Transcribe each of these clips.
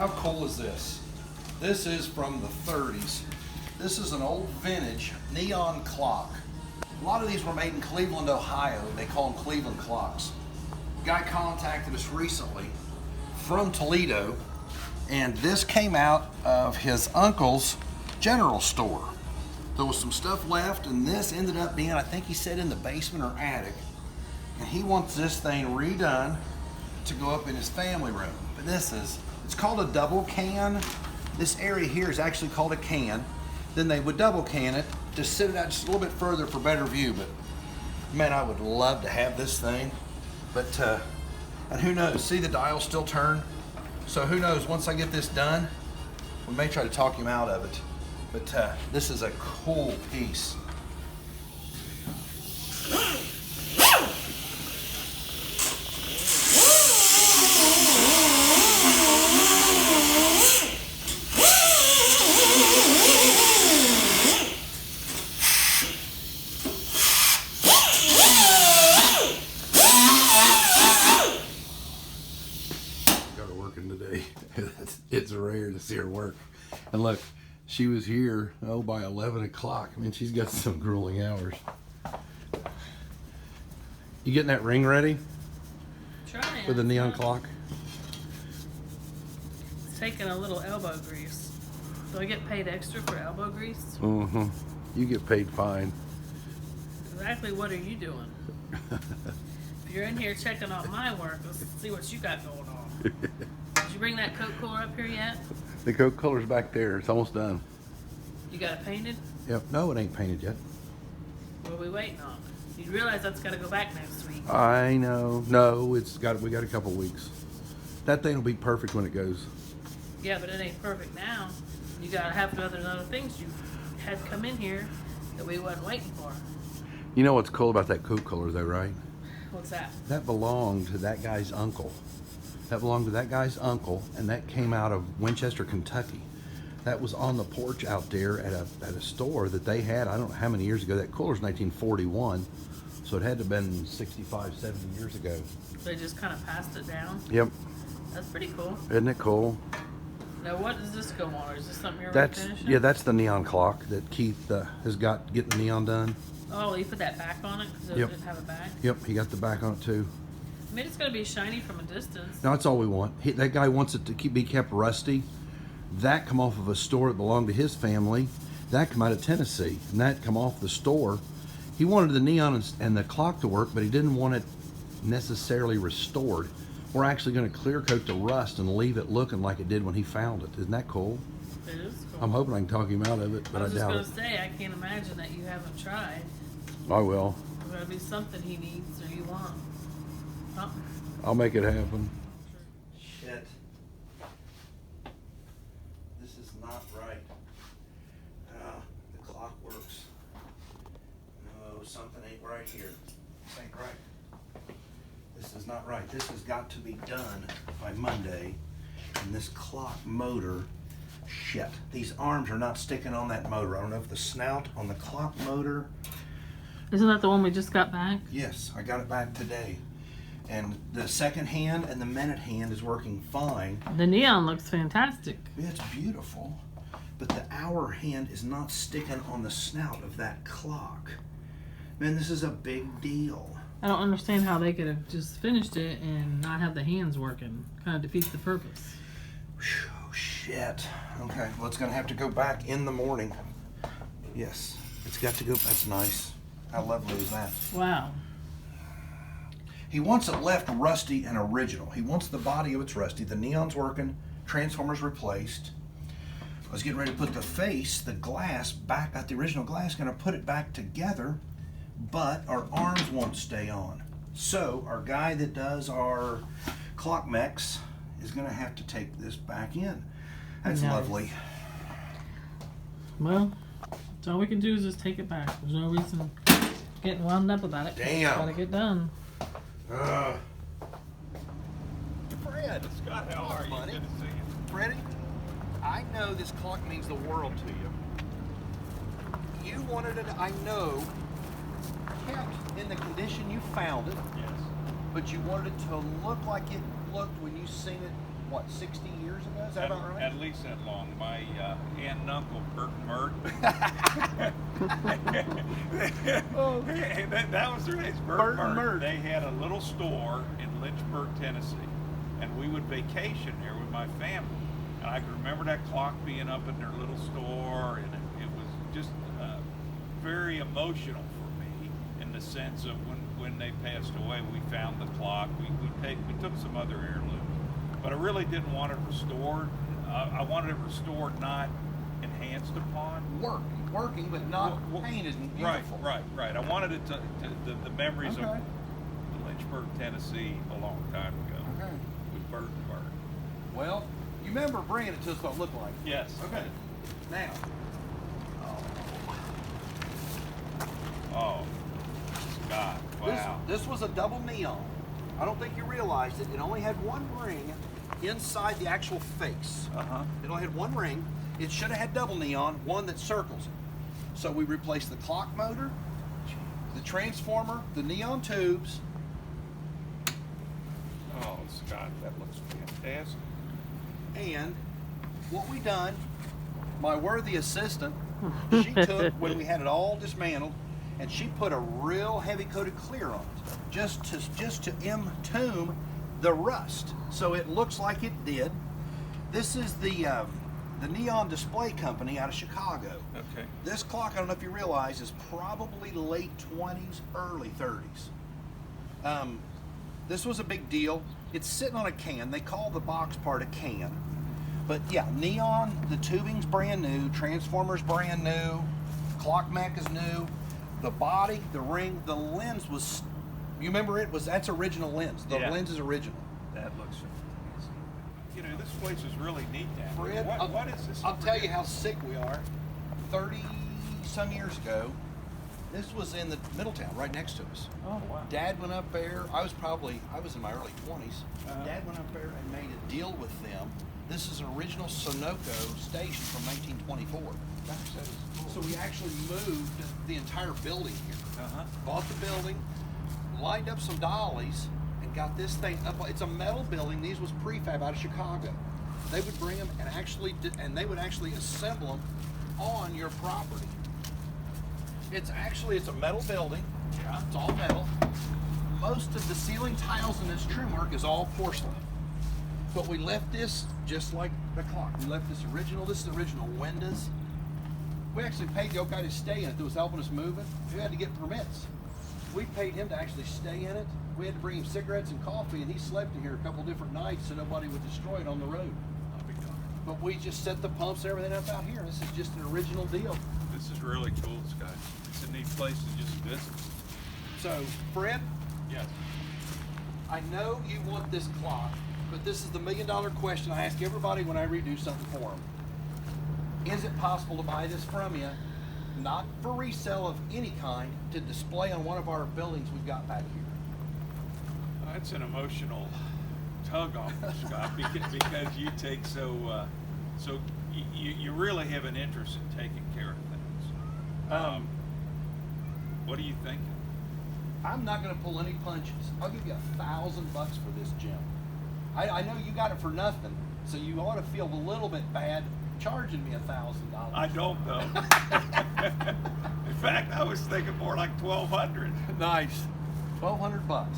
How cool is this? This is from the 30s. This is an old vintage neon clock. A lot of these were made in Cleveland, Ohio. They call them Cleveland clocks. Guy contacted us recently from Toledo, and this came out of his uncle's general store. There was some stuff left, and this ended up being, I think he said, in the basement or attic. And he wants this thing redone to go up in his family room. But it's called a double can. This area here is actually called a can. Then they would double can it to sit it out just a little bit further for better view. But man, I would love to have this thing. But, and who knows, see the dial still turn? So who knows, once I get this done, we may try to talk him out of it. But this is a cool piece. Got her working today. It's rare to see her work. And look, she was here, by 11 o'clock. I mean, she's got some grueling hours. You getting that ring ready? Trying. For the neon clock? It's taking a little elbow grease. Do I get paid extra for elbow grease? Mm-hmm. You get paid fine. Exactly what are you doing? If you're in here checking on my work, let's see what you got going on. Did you bring that Coke cooler up here yet? The Coke cooler's back there. It's almost done. You got it painted? Yep. No, it ain't painted yet. What are we waiting on? You realize that's got to go back next week. I know. No, we got a couple weeks. That thing will be perfect when it goes. Yeah, but it ain't perfect now. You got to have other things you had come in here that we wasn't waiting for. You know what's cool about that Coke cooler though, right? What's that? That belonged to that guy's uncle. That belonged to that guy's uncle, and that came out of Winchester, Kentucky. That was on the porch out there at a store that they had, I don't know how many years ago. That cooler's 1941, so it had to have been 65, 70 years ago. They just kind of passed it down? Yep. That's pretty cool. Isn't it cool? Now, what does this go on? Or is this something you're finishing? Yeah, that's the neon clock that Keith has got getting the neon done. Oh, you put that back on it because it Yep. didn't have a back? Yep, he got the back on it too. I mean, it's going to be shiny from a distance. No, that's all we want. That guy wants it to be kept rusty. That come off of a store that belonged to his family. That come out of Tennessee, and that come off the store. He wanted the neon and the clock to work, but he didn't want it necessarily restored. We're actually going to clear coat the rust and leave it looking like it did when he found it. Isn't that cool? It is cool. I'm hoping I can talk him out of it, but I doubt it. I was just going to say, I can't imagine that you haven't tried. I will. There's got to be something he needs or you want. Something. I'll make it happen. Shit. This is not right. The clock works. No, something ain't right here. This ain't right. This is not right. This has got to be done by Monday. And this clock motor, shit. These arms are not sticking on that motor. I don't know if the snout on the clock motor. Isn't that the one we just got back? Yes, I got it back today. And the second hand and the minute hand is working fine. The neon looks fantastic. Yeah, it's beautiful. But the hour hand is not sticking on the snout of that clock. Man, this is a big deal. I don't understand how they could have just finished it and not have the hands working. Kind of defeats the purpose. Oh, shit. Okay, well, it's going to have to go back in the morning. Yes, it's got to go. That's nice. How lovely is that? Wow. He wants it left rusty and original. He wants the body of it's rusty. The neon's working, transformer's replaced. I was getting ready to put the face, the glass, back at the original glass, gonna put it back together, but our arms won't stay on. So our guy that does our clock mechs is gonna have to take this back in. That's nice. Lovely. Well, all we can do is just take it back. There's no reason getting wound up about it. Damn. It's gotta get done. Fred, Scott, how are you? buddy? Good to see you. Freddie, I know this clock means the world to you. You wanted it, I know, kept in the condition you found it, Yes. but you wanted it to look like it looked when you seen it what, 60 years ago? Is that about right? At least that long. My aunt and uncle, Bert and Myrt. that was their names, Bert and Myrt. They had a little store in Lynchburg, Tennessee, and we would vacation there with my family. And I can remember that clock being up in their little store, and it was just very emotional for me in the sense of when they passed away, we found the clock. We took some other heirlooms, but I really didn't want it restored. I wanted it restored, not enhanced upon. Working, but not painted and beautiful. Right. I wanted it to the memories of Lynchburg, Tennessee, a long time ago. Okay. With Bert and Bert. Well, you remember bringing it to us what it looked like. Yes. Okay. Now. Oh, Scott! Wow. This was a double neon. I don't think you realized it. It only had one ring inside the actual face. It only had one ring. It should have had double neon, one that circles it. So we replaced the clock motor, the transformer, the neon tubes. Oh, Scott, that looks fantastic. And what we done, my worthy assistant, she took when we had it all dismantled, and she put a real heavy coated clear on it, just to entomb the rust, so it looks like it did. This is the Neon Display Company out of Chicago. Okay. This clock, I don't know if you realize, is probably late 20s, early 30s. This was a big deal. It's sitting on a can. They call the box part a can. But yeah, neon, the tubing's brand new, transformer's brand new, clock mech is new. The body, the ring, the lens was, you remember that's original lens. The lens is original. That looks fantastic. You know, this place is really neat down Fred, here. What is this? I'll tell you how sick we are. 30-some years ago, this was in the Middletown, right next to us. Oh, wow. Dad went up there. I was in my early 20s. Dad went up there and made a deal with them. This is an original Sunoco station from 1924. Gosh, that is cool. So we actually moved the entire building here. Bought the building, lined up some dollies, and got this thing up. It's a metal building. These was prefab out of Chicago. They would bring them and they would actually assemble them on your property. It's a metal building. Yeah. It's all metal. Most of the ceiling tiles in this trim work is all porcelain. But we left this just like the clock. We left this is original windows. We actually paid the old guy to stay in it that was helping us move it. We had to get permits. We paid him to actually stay in it. We had to bring him cigarettes and coffee, and he slept in here a couple different nights so nobody would destroy it on the road. But we just set the pumps and everything up out here. This is just an original deal. This is really cool, Scott. It's a neat place to just visit. So, Fred? Yes. I know you want this clock, but this is the million-dollar question I ask everybody when I redo something for them. Is it possible to buy this from you, not for resale of any kind, to display on one of our buildings we've got back here? That's an emotional tug on you, Scott, because you take you really have an interest in taking care of things. What are you thinking? I'm not going to pull any punches. I'll give you $1,000 for this gem. I know you got it for nothing, so you ought to feel a little bit bad charging me $1,000. I don't though. In fact, I was thinking more like $1,200. Nice. $1,200.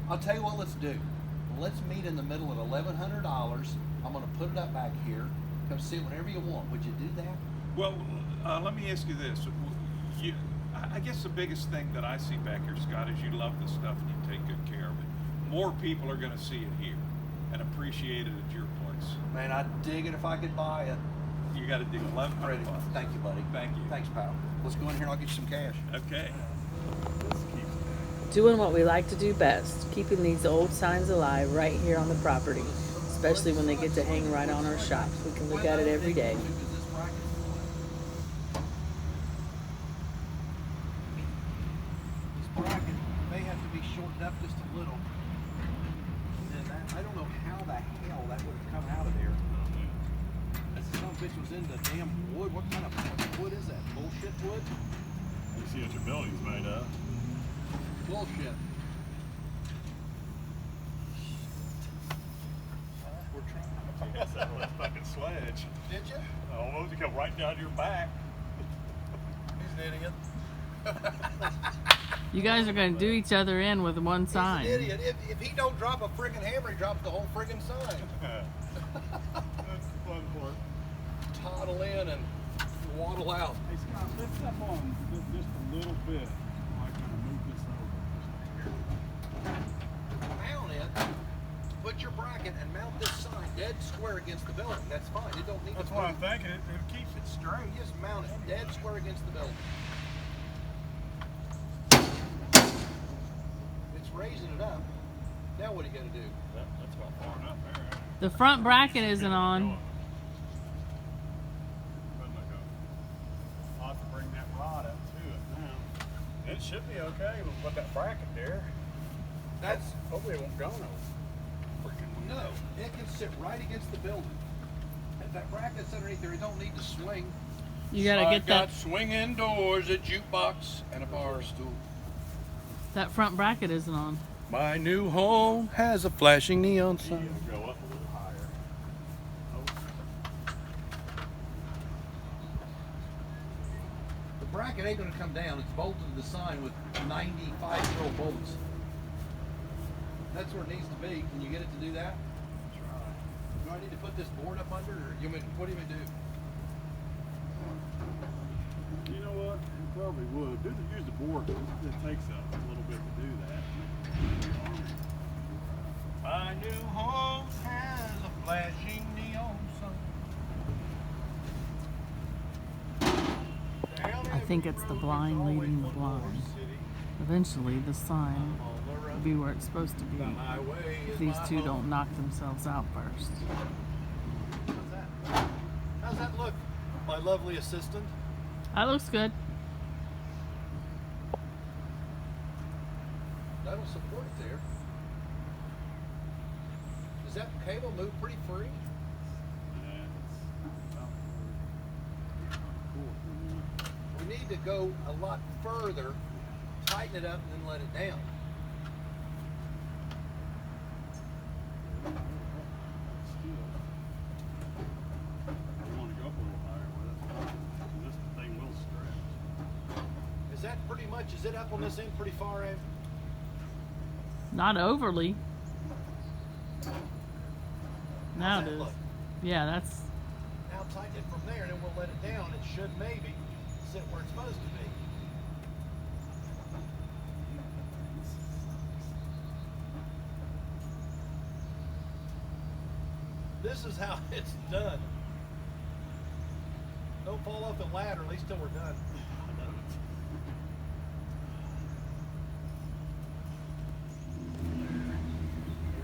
I'll tell you what, let's do. Let's meet in the middle at $1,100. I'm going to put it up back here. Come see it whenever you want. Would you do that? Well, let me ask you this. I guess the biggest thing that I see back here, Scott, is you love the stuff and you take good care of it. More people are going to see it here and appreciate it at your place. Man, I'd dig it if I could buy it. You got to do $1,100. Thank you, buddy. Thank you. Thanks, pal. Let's go in here and I'll get you some cash. Okay. Doing what we like to do best, keeping these old signs alive right here on the property, especially when they get to hang right on our shops. We can look at it every day. This bracket may have to be shortened up just a little. And I don't know how the hell that would have come out of there. That son of a bitch was in the damn wood. What kind of wood is that? Bullshit wood? You see what your building's made of. Bullshit. Yes, that was fucking sledge. Did you? Almost, you come right down to your back. He's an idiot. You guys are going to do each other in with one sign. He's an idiot. If he don't drop a friggin' hammer, he drops the whole friggin' sign. That's the fun part. Toddle in and waddle out. Hey, Scott, lift up on just a little bit. I kind of move this over. Mount it. Put your bracket and mount this sign dead square against the building. That's fine. It don't need That's to what move. I'm thinking. It keeps it straight. You just mount it dead square against the building. It's raising it up. Now what are you gonna do? That's about far enough there. The front bracket isn't on. I'll have to bring that rod up to it now. It should be okay. We'll put that bracket there. That's Hopefully it won't go no freaking. no. It can sit right against the building. If that bracket's underneath there, it don't need to swing. You got to get that swinging doors, a jukebox, and a bar stool. front bracket isn't on. My new home has a flashing neon It'll sign. go up a little higher. The bracket ain't gonna come down. It's bolted to the sign with 95-year-old bolts. That's where it needs to be. Can you get it to do that? Do I need to put this board up under, or what do you do? You know what? You probably would. Use the board. It takes a little bit to do that. My new home has a flashing neon sign. I think it's the blind leading the blind. Eventually, the sign will be where it's supposed to be. If these two don't knock themselves out first. How's that look, my lovely assistant? That looks good. That'll support it there. Does that cable move pretty free? We need to go a lot further, tighten it up, and then let it down. Is that pretty much, is it up on this end pretty far in? Not overly. Now How's it that is. look? Yeah, that's. Now tighten it from there, and then we'll let it down. It should maybe sit where it's supposed to be. This is how it's done. Don't fall off the ladder, at least till we're done.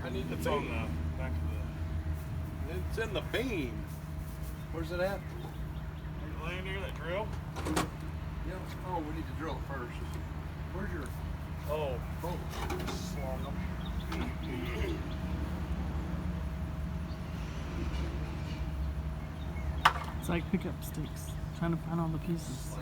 I need the It's on beam. the back of It's in the beam. Where's it at? the laying there, that drill. Yeah. Oh, we need to drill it first. Where's your Oh, bolt? slung them. It's like pickup sticks. Trying to find all the pieces.